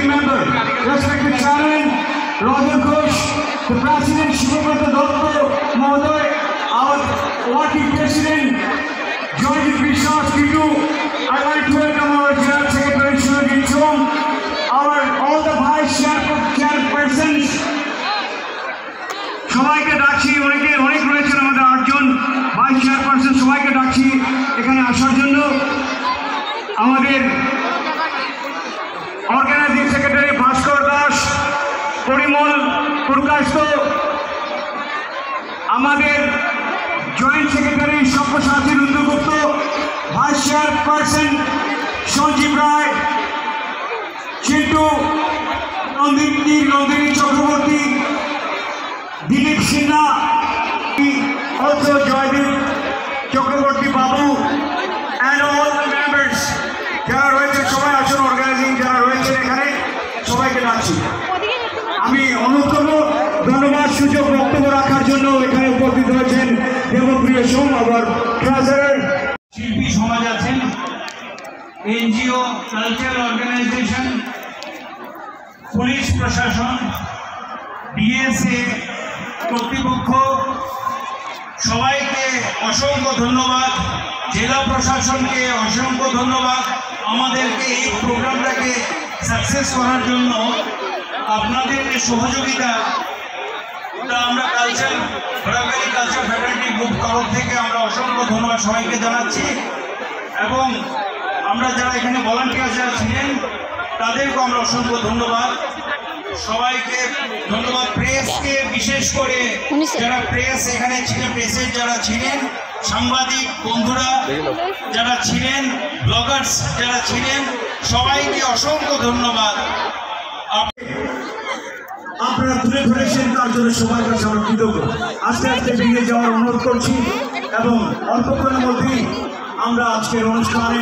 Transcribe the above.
committee member, respected chairman Roger Ghosh, the president Shubhabrata Dotto Mahoday, our working president Joydeep Biswas Kitu. I'd like to welcome our general secretary Shurajit Chom, all the vice chairpersons. সবাইকে ডাকছি, অনেক রয়েছেন আমাদের 8 জন vice chairperson, সবাইকে ডাকছি এখানে আসার জন্য। আমাদের অর্গানাইজিং সেক্রেটারি ভাস্কর দাস, পরিমল পুরকায়স্থ, আমাদের joint secretary Sabyasachi Rudragupta, vice chairperson Sanjib Roy, Chintu Nandini Chakraborty, Dilip Sinha, also Joydeep Chakraborty Babu, and all the members যারা রয়েছে সবাই আসুন, অর্গানাইজিং যারা রয়েছেন এখানে সবাইকে ডাকছি। আমি অনুরোধ করবো ধন্যবাদ সুযোগ বক্তব্য রাখার জন্য। এখানে উপস্থিত হয়েছেন দেবপ্রিয় সোম, আবার ট্রেজারার, শিল্পী সমাজ আছেন, এনজিও, কালচারাল অর্গানাইজেশন, পুলিশ প্রশাসন, ডিএসএ কর্তৃপক্ষ, সবাইকে অসংখ্য ধন্যবাদ। জেলা প্রশাসনকে অসংখ্য ধন্যবাদ আমাদেরকে এই প্রোগ্রামটাকে সাকসেস করার জন্য। আপনাদের যে সহযোগিতা, আমরা কালচার ফ্যাকাল্টি গ্রুপ তরফ থেকে আমরা অসংখ্য ধন্যবাদ সবাইকে জানাচ্ছি। এবং আমরা যারা এখানে ভলান্টিয়ার যারা ছিলেন তাদেরকেও আমরা অসংখ্য ধন্যবাদ। সবাইকে ধন্যবাদ। প্রেসকে বিশেষ করে যারা প্রেস এখানে ছিলেন, প্রেসের যারা ছিলেন, সাংবাদিক বন্ধুরা যারা ছিলেন, ব্লগার্স যারা ছিলেন, সবাইকে অসংখ্য ধন্যবাদ। আপনারা তুলে ধরেছেন তার জন্য সবার কাছে আমরা কৃতজ্ঞ। আস্তে আস্তে বেরিয়ে যাওয়ার অনুরোধ করছি এবং অল্পক্ষণের মধ্যেই আমরা আজকের অনুষ্ঠানে